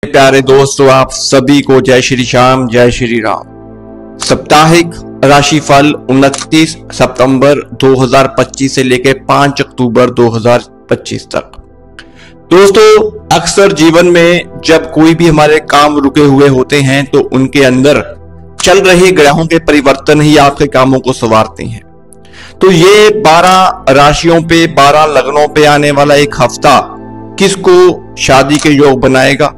प्यारे दोस्तों, आप सभी को जय श्री श्याम, जय श्री राम। साप्ताहिक राशिफल 29 सितंबर 2025 से लेकर 5 अक्टूबर 2025 तक। दोस्तों, अक्सर जीवन में जब कोई भी हमारे काम रुके हुए होते हैं तो उनके अंदर चल रहे ग्रहों के परिवर्तन ही आपके कामों को संवारते हैं। तो ये 12 राशियों पे, 12 लग्नों पे आने वाला एक हफ्ता किसको शादी के योग बनाएगा,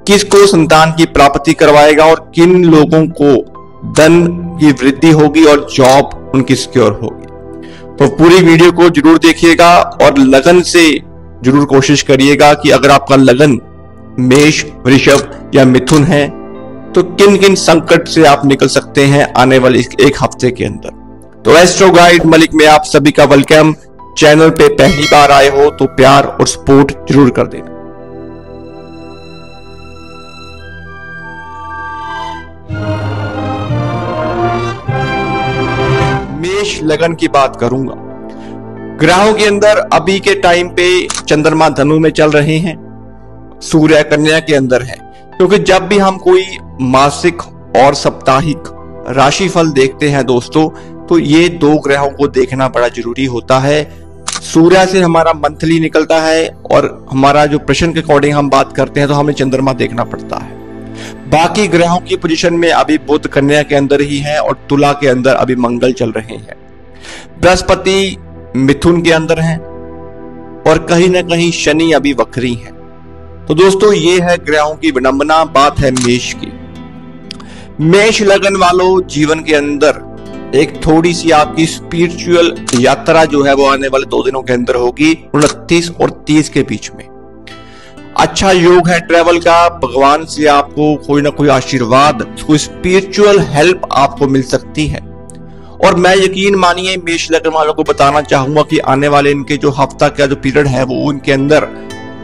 किसको संतान की प्राप्ति करवाएगा और किन लोगों को धन की वृद्धि होगी और जॉब उनकी सिक्योर होगी। तो पूरी वीडियो को जरूर देखिएगा और लगन से जरूर कोशिश करिएगा कि अगर आपका लगन मेष, वृषभ या मिथुन है तो किन किन संकट से आप निकल सकते हैं आने वाले एक हफ्ते के अंदर। तो एस्ट्रो गाइड मलिक में आप सभी का वेलकम। चैनल पे पहली बार आए हो तो प्यार और सपोर्ट जरूर कर देना। मेष लगन की बात करूंगा। ग्रहों के अंदर अभी के टाइम पे चंद्रमा धनु में चल रहे हैं, सूर्य कन्या के अंदर है। क्योंकि जब भी हम कोई मासिक और साप्ताहिक राशिफल देखते हैं दोस्तों, तो ये दो ग्रहों को देखना बड़ा जरूरी होता है। सूर्य से हमारा मंथली निकलता है और हमारा जो प्रश्न के अकॉर्डिंग हम बात करते हैं तो हमें चंद्रमा देखना पड़ता है। बाकी ग्रहों की पोजीशन में अभी बुध कन्या के अंदर ही है और तुला के अंदर अभी मंगल चल रहे हैं। बृहस्पति मिथुन के अंदर है और कहीं ना कहीं शनि अभी वक्री है। तो दोस्तों, ये है ग्रहों की विडंबना। बात है मेष की। मेष लगन वालों, जीवन के अंदर एक थोड़ी सी आपकी स्पिरिचुअल यात्रा जो है वो आने वाले 2 दिनों के अंदर होगी, 29 और 30 के बीच में। अच्छा योग है ट्रैवल का। भगवान से आपको कोई ना कोई आशीर्वाद, कोई स्पिरिचुअल हेल्प आपको मिल सकती है। और मैं यकीन मानिए मेष लगन वालों को बताना चाहूंगा कि आने वाले इनके जो हफ्ता का जो पीरियड है वो उनके अंदर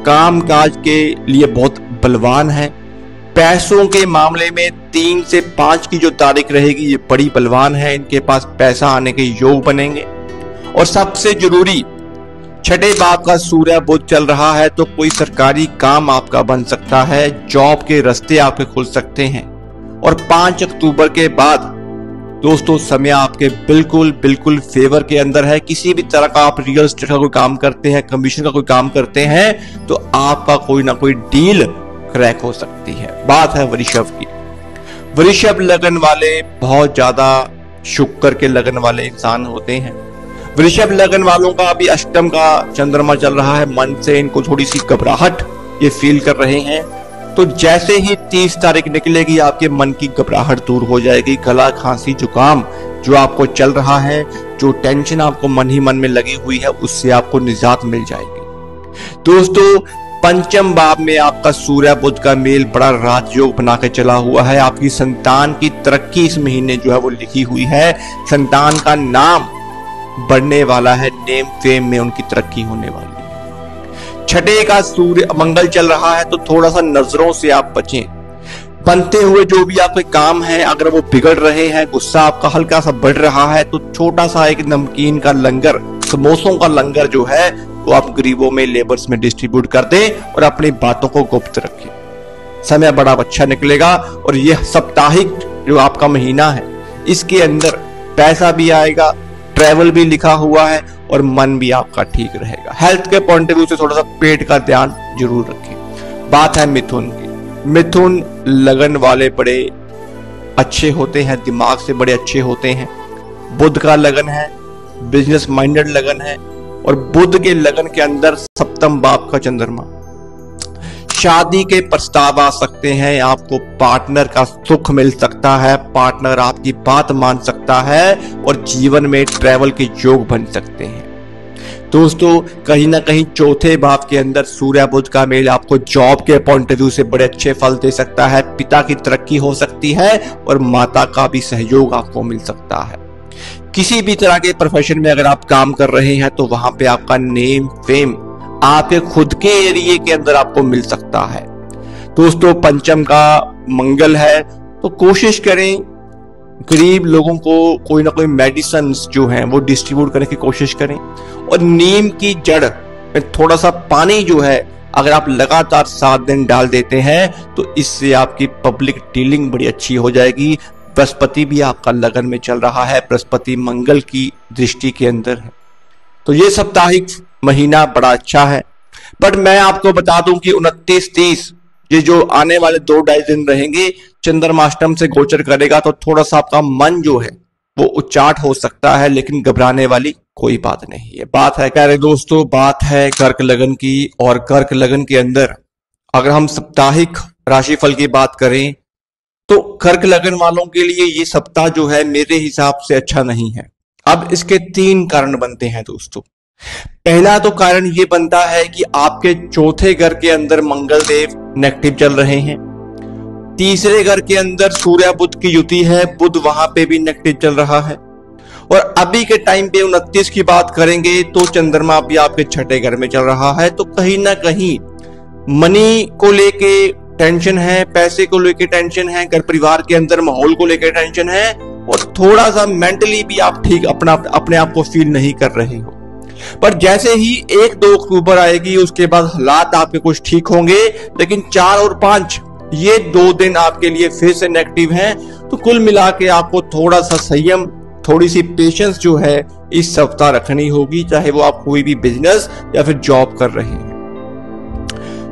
काम काज के लिए बहुत बलवान है। पैसों के मामले में 3 से 5 की जो तारीख रहेगी ये बड़ी बलवान है। इनके पास पैसा आने के योग बनेंगे। और सबसे जरूरी, छठे भाव का सूर्य बुध चल रहा है तो कोई सरकारी काम आपका बन सकता है, जॉब के रास्ते आपके खुल सकते हैं। और 5 अक्टूबर के बाद दोस्तों समय आपके बिल्कुल फेवर के अंदर है। किसी भी तरह का आप रियल एस्टेट का कोई काम करते हैं, कमीशन का कोई काम करते हैं तो आपका कोई ना कोई डील क्रैक हो सकती है। बात है वृषभ की। वृषभ लगन वाले बहुत ज्यादा शुक्र के लगन वाले इंसान होते हैं। वृषभ लगन वालों का अभी अष्टम का चंद्रमा चल रहा है। मन से इनको थोड़ी सी घबराहट ये फील कर रहे हैं। तो जैसे ही 30 तारीख निकलेगी आपके मन की घबराहट दूर हो जाएगी। गला, खांसी, जुकाम जो आपको चल रहा है, जो टेंशन आपको मन ही मन में लगी हुई है, उससे आपको निजात मिल जाएगी। दोस्तों, पंचम भाव में आपका सूर्य बुध का मेल बड़ा राजयोग बना के चला हुआ है। आपकी संतान की तरक्की इस महीने जो है वो लिखी हुई है। संतान का नाम बढ़ने वाला है, नेम फेम में उनकी तरक्की होने वाली है। छठे का सूर्य मंगल चल रहा है तो थोड़ा सा नजरों से आप बचें। बनते हुए जो भी आपके काम है अगर वो बिगड़ रहे हैं, गुस्सा आपका हल्का सा बढ़ रहा है, तो छोटा सा एक नमकीन का लंगर, समोसों का लंगर जो है वो आप गरीबों में, लेबर्स में डिस्ट्रीब्यूट कर दें और अपनी बातों को गुप्त रखें। समय बड़ा अच्छा निकलेगा। और यह साप्ताहिक जो आपका महीना है इसके अंदर पैसा भी आएगा, ट्रैवल भी लिखा हुआ है और मन भी आपका ठीक रहेगा। हेल्थ के पॉइंट ऑफ व्यू से थोड़ा सा पेट का ध्यान जरूर रखें। बात है मिथुन की। मिथुन लगन वाले बड़े अच्छे होते हैं, दिमाग से बड़े अच्छे होते हैं। बुध का लगन है, बिजनेस माइंडेड लगन है और बुध के लगन के अंदर सप्तम भाव का चंद्रमा। शादी के प्रस्ताव आ सकते हैं, आपको पार्टनर का सुख मिल सकता है, पार्टनर आपकी बात मान सकता है और जीवन में ट्रैवल के योग बन सकते हैं। दोस्तों, कहीं ना कहीं चौथे भाव के अंदर सूर्य बुध का मेल आपको जॉब के पॉइंट ऑफ व्यू से बड़े अच्छे फल दे सकता है। पिता की तरक्की हो सकती है और माता का भी सहयोग आपको मिल सकता है। किसी भी तरह के प्रोफेशन में अगर आप काम कर रहे हैं तो वहां पे आपका नेम फेम आपके खुद के एरिया के अंदर आपको मिल सकता है। दोस्तों, पंचम का मंगल है तो कोशिश करें गरीब लोगों को कोई ना कोई मेडिसिन जो हैं वो डिस्ट्रीब्यूट करने की कोशिश करें। और नीम की जड़ में थोड़ा सा पानी जो है अगर आप लगातार 7 दिन डाल देते हैं तो इससे आपकी पब्लिक डीलिंग बड़ी अच्छी हो जाएगी। बृहस्पति भी आपका लगन में चल रहा है, बृहस्पति मंगल की दृष्टि के अंदर है, तो ये साप्ताहिक महीना बड़ा अच्छा है। बट मैं आपको बता दूं कि 29-30 ये जो आने वाले 2-2.5 दिन रहेंगे, चंद्रमाष्टम से गोचर करेगा, तो थोड़ा सा आपका मन जो है वो उच्चाट हो सकता है, लेकिन घबराने वाली कोई बात नहीं है। बात है प्यारे दोस्तों, बात है कर्क लगन की, और कर्क लगन के अंदर अगर हम साप्ताहिक राशिफल की बात करें तो कर्क लगन वालों के लिए ये सप्ताह जो है मेरे हिसाब से अच्छा नहीं है। अब इसके 3 कारण बनते हैं दोस्तों। पहला तो कारण ये बनता है कि आपके चौथे घर के अंदर मंगल देव नेगेटिव चल रहे हैं, तीसरे घर के अंदर सूर्य बुध की युति है, बुध वहां पे भी नेगेटिव चल रहा है, और अभी के टाइम पे 29 की बात करेंगे तो चंद्रमा भी आपके छठे घर में चल रहा है। तो कहीं ना कहीं मनी को लेके टेंशन है, पैसे को लेके टेंशन है, घर परिवार के अंदर माहौल को लेके टेंशन है, और थोड़ा सा मेंटली भी आप ठीक अपने आप को फील नहीं कर रहे हो। पर जैसे ही 1-2 अक्टूबर आएगी उसके बाद हालात आपके कुछ ठीक होंगे, लेकिन 4 और 5 ये 2 दिन आपके लिए फिर से नेगेटिव हैं। तो कुल मिला के आपको थोड़ा सा संयम, थोड़ी सी पेशेंस जो है इस सप्ताह रखनी होगी, चाहे वो आप कोई भी बिजनेस या फिर जॉब कर रहे हैं।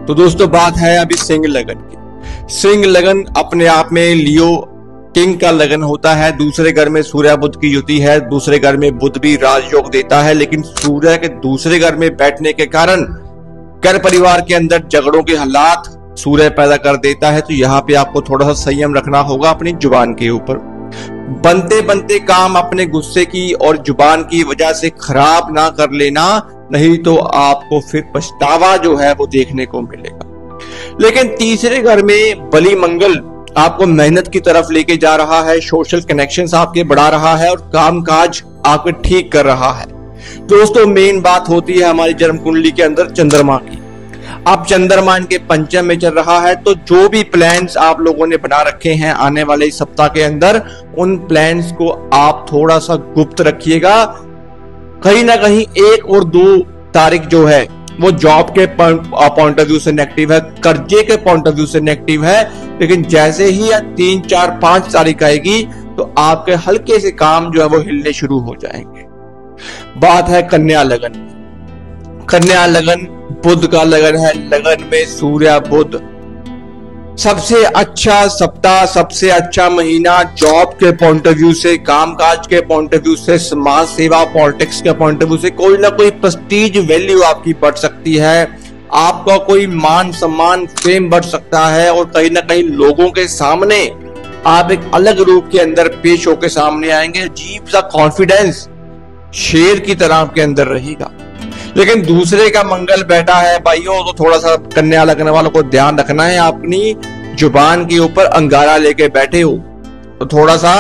तो दोस्तों बात है अभी सिंह लगन की। सिंह लगन अपने आप में लियो किंग का लगन होता है, दूसरे घर में सूर्य बुध की युति है, दूसरे घर में बुध भी राजयोग देता है, लेकिन सूर्य के दूसरे घर में बैठने के कारण घर परिवार के अंदर झगड़ों के हालात सूर्य पैदा कर देता है। तो यहाँ पे आपको थोड़ा सा संयम रखना होगा अपनी जुबान के ऊपर। बनते बनते काम अपने गुस्से की और जुबान की वजह से खराब ना कर लेना, नहीं तो आपको फिर पछतावा जो है वो देखने को मिलेगा। लेकिन तीसरे घर में बली मंगल आपको मेहनत की तरफ लेके जा रहा है, सोशल कनेक्शंस आपके बढ़ा रहा है, और कामकाज आपके ठीक कर रहा है। दोस्तों मेन बात होती है हमारी जन्म कुंडली के अंदर चंद्रमा की। अब चंद्रमा इनके पंचम में चल रहा है, तो जो भी प्लान्स आप लोगों ने बना रखे हैं आने वाले इस सप्ताह के अंदर, उन प्लान्स को आप थोड़ा सा गुप्त रखिएगा। कहीं ना कहीं 1 और 2 तारीख जो है वो जॉब के पॉइंट ऑफ व्यू से नेगेटिव है, कर्जे के पॉइंट ऑफ व्यू से नेगेटिव है, लेकिन जैसे ही 3, 4, 5 तारीख आएगी तो आपके हल्के से काम जो है वो हिलने शुरू हो जाएंगे। बात है कन्या लगन। कन्या लगन बुध का लगन है, लगन में सूर्य बुध। सबसे अच्छा सप्ताह, सबसे अच्छा महीना जॉब के पॉइंट ऑफ व्यू से, कामकाज के पॉइंट ऑफ व्यू से, समाज सेवा पॉलिटिक्स के पॉइंट ऑफ व्यू से कोई ना कोई प्रेस्टीज वैल्यू आपकी बढ़ सकती है, आपका कोई मान सम्मान फेम बढ़ सकता है, और कहीं ना कहीं लोगों के सामने आप एक अलग रूप के अंदर पेश होकर सामने आएंगे। अजीब सा कॉन्फिडेंस शेर की तरह आपके अंदर रहेगा। लेकिन दूसरे का मंगल बैठा है भाइयों, तो थोड़ा सा कन्या लगने वालों को ध्यान रखना है, अपनी जुबान के ऊपर अंगारा लेके बैठे हो तो थोड़ा सा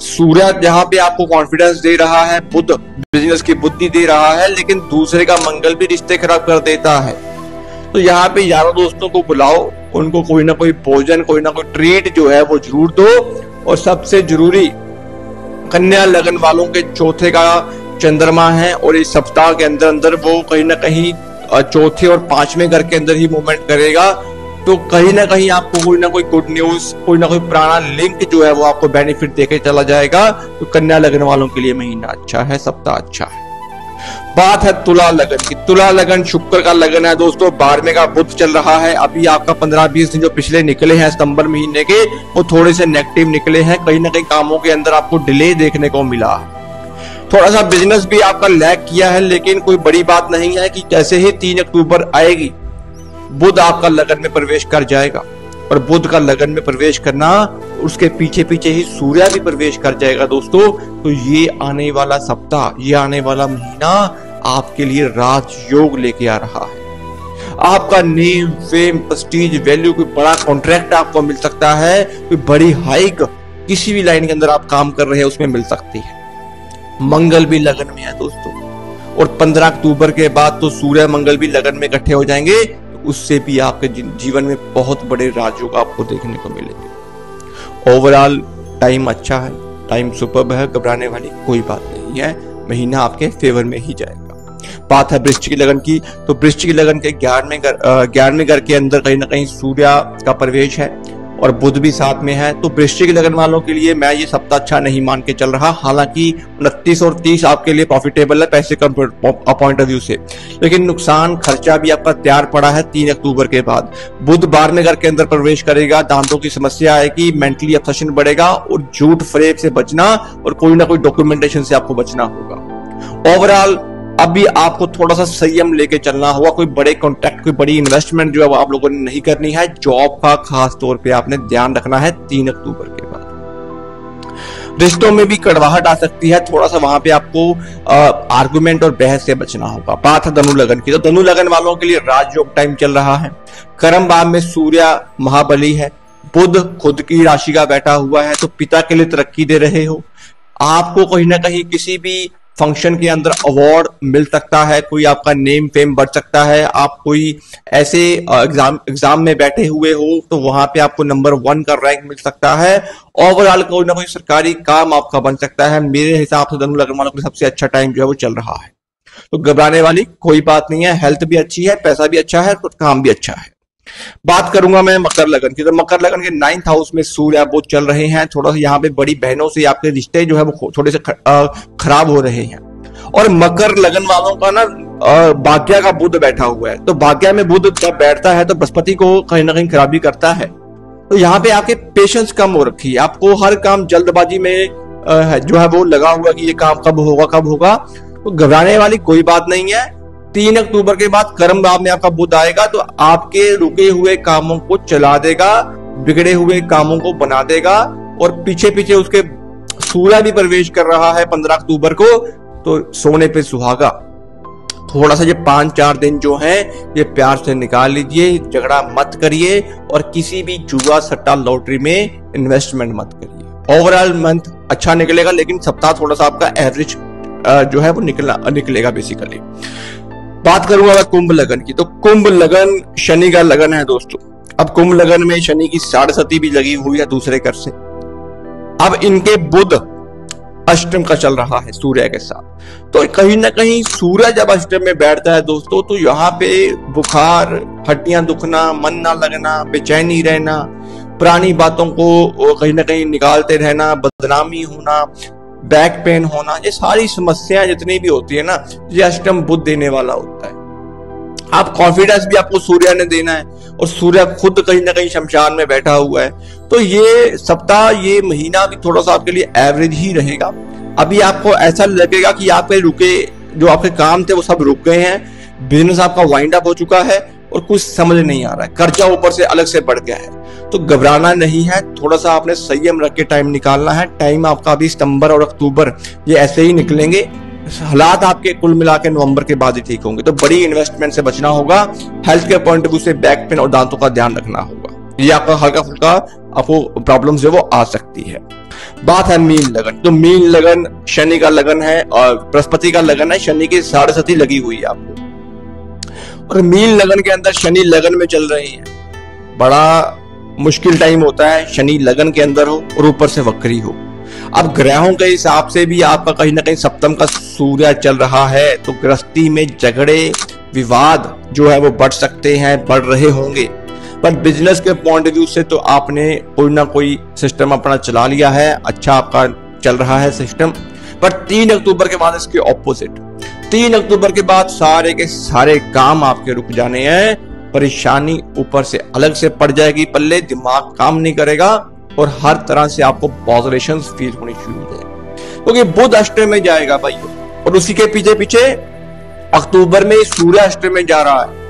सूर्य जहां पे आपको कॉन्फिडेंस दे रहा है, बुध बिजनेस की बुद्धि दे रहा है, लेकिन दूसरे का मंगल भी रिश्ते खराब कर देता है। तो यहाँ पे यारों दोस्तों को बुलाओ, उनको कोई ना कोई भोजन, कोई ना कोई ट्रीट जो है वो जरूर दो। और सबसे जरूरी कन्या लगन वालों के चौथे का चंद्रमा है, और इस सप्ताह के अंदर अंदर वो कहीं ना कहीं चौथे और 5वें घर के अंदर ही मूवमेंट करेगा। तो कहीं ना कहीं आपको कोई ना कोई गुड न्यूज, कोई ना कोई पुराना लिंक जो है वो आपको बेनिफिट देके चला जाएगा। तो कन्या लगन वालों के लिए महीना अच्छा है, सप्ताह अच्छा है। बात है तुला लगन की। तुला लगन शुक्र का लगन है दोस्तों, 12वें का बुध चल रहा है। अभी आपका 15-20 दिन जो पिछले निकले हैं सितंबर महीने के, वो थोड़े से नेगेटिव निकले हैं। कहीं ना कहीं कामों के अंदर आपको डिले देखने को मिला है, थोड़ा सा बिजनेस भी आपका लैग किया है, लेकिन कोई बड़ी बात नहीं है कि जैसे ही 3 अक्टूबर आएगी बुध आपका लगन में प्रवेश कर जाएगा, और बुध का लगन में प्रवेश करना उसके पीछे पीछे ही सूर्य भी प्रवेश कर जाएगा दोस्तों। तो ये आने वाला सप्ताह, ये आने वाला महीना आपके लिए राजयोग लेके आ रहा है। आपका नेम, फेम, प्रेस्टीज, वैल्यू, कोई बड़ा कॉन्ट्रैक्ट आपको मिल सकता है, कोई बड़ी हाइक किसी भी लाइन के अंदर आप काम कर रहे हैं उसमें मिल सकती है। मंगल भी लगन में है दोस्तों, और 15 अक्टूबर के बाद तो सूर्य मंगल भी लगन में इकट्ठे हो जाएंगे, तो उससे भी आपके जीवन में बहुत बड़े राजयोग आपको देखने को मिलेंगे। ओवरऑल टाइम अच्छा है, टाइम सुपर्ब है, घबराने वाली कोई बात नहीं है, महीना आपके फेवर में ही जाएगा। बात है वृश्चिक लगन की, तो वृश्चिक लगन के 11वें घर के अंदर कहीं ना कहीं सूर्य का प्रवेश है और बुध भी साथ में है। तो वृश्चिक लगन वालों के लिए मैं ये सप्ताह अच्छा नहीं मान के चल रहा। हालांकि 29 और 30 आपके लिए प्रॉफिटेबल है पैसे का पॉइंट ऑफ व्यू से, लेकिन नुकसान खर्चा भी आपका तैयार पड़ा है 3 अक्टूबर के बाद। बुध 12वें घर के अंदर प्रवेश करेगा, दांतों की समस्या आएगी, मेंटली अपसेशन बढ़ेगा और झूठ फरेब से बचना और कोई ना कोई डॉक्यूमेंटेशन से आपको बचना होगा। ओवरऑल अभी आपको थोड़ा सा संयम लेके चलना होगा। कोई बड़े कॉन्ट्रैक्ट, कोई बड़ी इन्वेस्टमेंट जो है आप लोगों ने नहीं करनी है। जॉब का खास तौर पे आपने ध्यान रखना है 3 अक्टूबर के बाद। रिश्तों में भी कड़वाहट आ सकती है, थोड़ा सा वहां पे आपको आर्गुमेंट और बहस से बचना होगा। बात है धनु लगन की, तो धनु लगन वालों के लिए राजयोग टाइम चल रहा है। कर्म भाव में सूर्य महाबली है, बुध खुद की राशि का बैठा हुआ है, तो पिता के लिए तरक्की दे रहे हो। आपको कहीं ना कहीं किसी भी फंक्शन के अंदर अवार्ड मिल सकता है, कोई आपका नेम फेम बढ़ सकता है। आप कोई ऐसे एग्जाम में बैठे हुए हो तो वहां पे आपको नंबर 1 का रैंक मिल सकता है। ओवरऑल कोई ना कोई सरकारी काम आपका बन सकता है। मेरे हिसाब से धनु लगन वालों के सबसे अच्छा टाइम जो है वो चल रहा है, तो घबराने वाली कोई बात नहीं है। हेल्थ भी अच्छी है, पैसा भी अच्छा है, कुछ काम भी अच्छा है। बात करूंगा मैं मकर लगन की, तो मकर लगन के 9th हाउस में सूर्य बुध चल रहे हैं। थोड़ा सा यहाँ पे बड़ी बहनों से आपके रिश्ते जो है वो थोड़े से खराब हो रहे हैं। और मकर लगन वालों का ना भाग्य का बुध बैठा हुआ है, तो भाग्य में बुध जब बैठता है तो बृहस्पति को कहीं ना कहीं खराबी करता है। तो यहाँ पे आपके पेशेंस कम हो रखी है, आपको हर काम जल्दबाजी में जो है वो लगा हुआ कि ये काम कब होगा। तो घबराने वाली कोई बात नहीं है। 3 अक्टूबर के बाद कर्म भाव में आपका बुध आएगा, तो आपके रुके हुए कामों को चला देगा, बिगड़े हुए कामों को बना देगा। और पीछे पीछे उसके सूर्य भी प्रवेश कर रहा है 15 अक्टूबर को, तो सोने पे सुहागा। थोड़ा सा ये 5-4 दिन जो हैं ये प्यार से निकाल लीजिए, झगड़ा मत करिए और किसी भी जुआ सट्टा लॉटरी में इन्वेस्टमेंट मत करिए। ओवरऑल मंथ अच्छा निकलेगा, लेकिन सप्ताह थोड़ा सा आपका एवरेज जो है वो निकलेगा बेसिकली। बात करूंगा मैं कुंभ लगन की, तो कुंभ लगन शनि का लगन है दोस्तों। अब कुंभ लगन में शनि की 7.5 भी लगी हुई है दूसरे घर से। अब इनके बुध अष्टम का चल रहा है सूर्य के साथ, तो कहीं ना कहीं सूर्य जब अष्टम में बैठता है दोस्तों, तो यहाँ पे बुखार, हड्डियां दुखना, मन ना लगना, बेचैनी रहना, पुरानी बातों को कहीं ना कहीं निकालते रहना, बदनामी होना, बैक पेन होना, ये सारी समस्याएं जितनी भी होती है ना, ये अष्टम बुध देने वाला होता है। आप कॉन्फिडेंस भी आपको सूर्य ने देना है और सूर्य खुद कहीं ना कहीं शमशान में बैठा हुआ है। तो ये सप्ताह, ये महीना भी थोड़ा सा आपके लिए एवरेज ही रहेगा। अभी आपको ऐसा लगेगा कि आपके रुके जो आपके काम थे वो सब रुक गए हैं, बिजनेस आपका वाइंड अप हो चुका है और कुछ समझ नहीं आ रहा है, कर्जा ऊपर से अलग से बढ़ गया है। तो घबराना नहीं है, थोड़ा सा आपने संयम रख के टाइम निकालना है। टाइम आपका अभी सितंबर और अक्टूबर ये ऐसे ही निकलेंगे, हालात आपके कुल मिला के नवंबर के बाद ही ठीक होंगे। तो बड़ी इन्वेस्टमेंट से बचना होगा। हेल्थ के पॉइंट ऑफ व्यू से बैक पेन और दांतों का ध्यान रखना होगा, ये आपका हल्का फुल्का आपको प्रॉब्लम जो वो आ सकती है। बात है मीन लगन, तो मीन लगन शनि का लगन है और बृहस्पति का लगन है, शनि की 7.5 लगी हुई है आपको। और मीन लगन के अंदर शनि लगन में चल रही है, बड़ा मुश्किल टाइम होता है। शनि लगन के अंदर हो और ऊपर से वक्री हो। अब ग्रहों के हिसाब से भी आपका कहीं ना कहीं सप्तम का सूर्य चल रहा है, तो गृहस्थी में झगड़े विवाद जो है वो बढ़ सकते हैं, बढ़ रहे होंगे। पर बिजनेस के पॉइंट ऑफ व्यू से तो आपने कोई ना कोई सिस्टम अपना चला लिया है, अच्छा आपका चल रहा है सिस्टम। पर 3 अक्टूबर के बाद इसके ऑपोजिट, 3 अक्टूबर के बाद सारे के सारे काम आपके रुक जाने हैं, परेशानी ऊपर से अलग से पड़ जाएगी पल्ले, दिमाग काम नहीं करेगा और हर तरह से आपको पॉजिटिव फील होनी शुरू हो जाएगी, क्योंकि बुध अष्टम में जाएगा भाई, और उसी के पीछे पीछे अक्टूबर में सूर्य अष्टम में जा रहा है।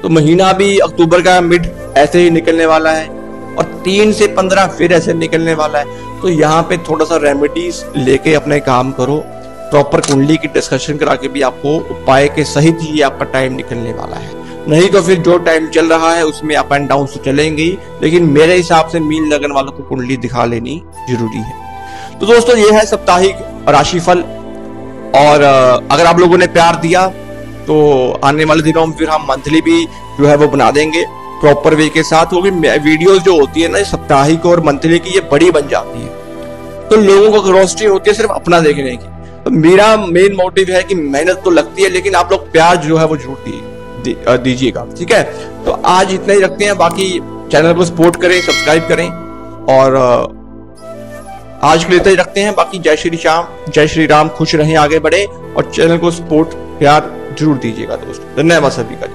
तो महीना भी अक्टूबर का मिड ऐसे ही निकलने वाला है और 3 से 15 फिर ऐसे निकलने वाला है। तो यहाँ पे थोड़ा सा रेमेडीज लेके अपने काम करो, प्रॉपर कुंडली की डिस्कशन करा के भी आपको उपाय के सहित ही आपका टाइम निकलने वाला है। नहीं तो फिर जो टाइम चल रहा है उसमें अप एंड डाउन तो चलेंगे, लेकिन मेरे हिसाब से मीन लगन वालों को कुंडली दिखा लेनी जरूरी है। तो दोस्तों ये है साप्ताहिक राशिफल, और अगर आप लोगों ने प्यार दिया तो आने वाले दिनों में फिर हम मंथली भी जो है वो बना देंगे प्रॉपर वे के साथ, क्योंकि वीडियोस जो होती है ना साप्ताहिक और मंथली की, ये बड़ी बन जाती है, तो लोगों को क्यूरियोसिटी होती है सिर्फ अपना देखने की। मेरा मेन मोटिव है कि मेहनत तो लगती है, लेकिन आप लोग प्यार जो है वो जरूर दीजिएगा, ठीक है। तो आज इतना ही रखते हैं, बाकी चैनल को सपोर्ट करें, सब्सक्राइब करें, और आज के लिए इतना ही रखते हैं। बाकी जय श्री श्याम, जय श्री राम, खुश रहें, आगे बढ़े, और चैनल को सपोर्ट प्यार जरूर दीजिएगा दोस्तों। धन्यवाद सभी का।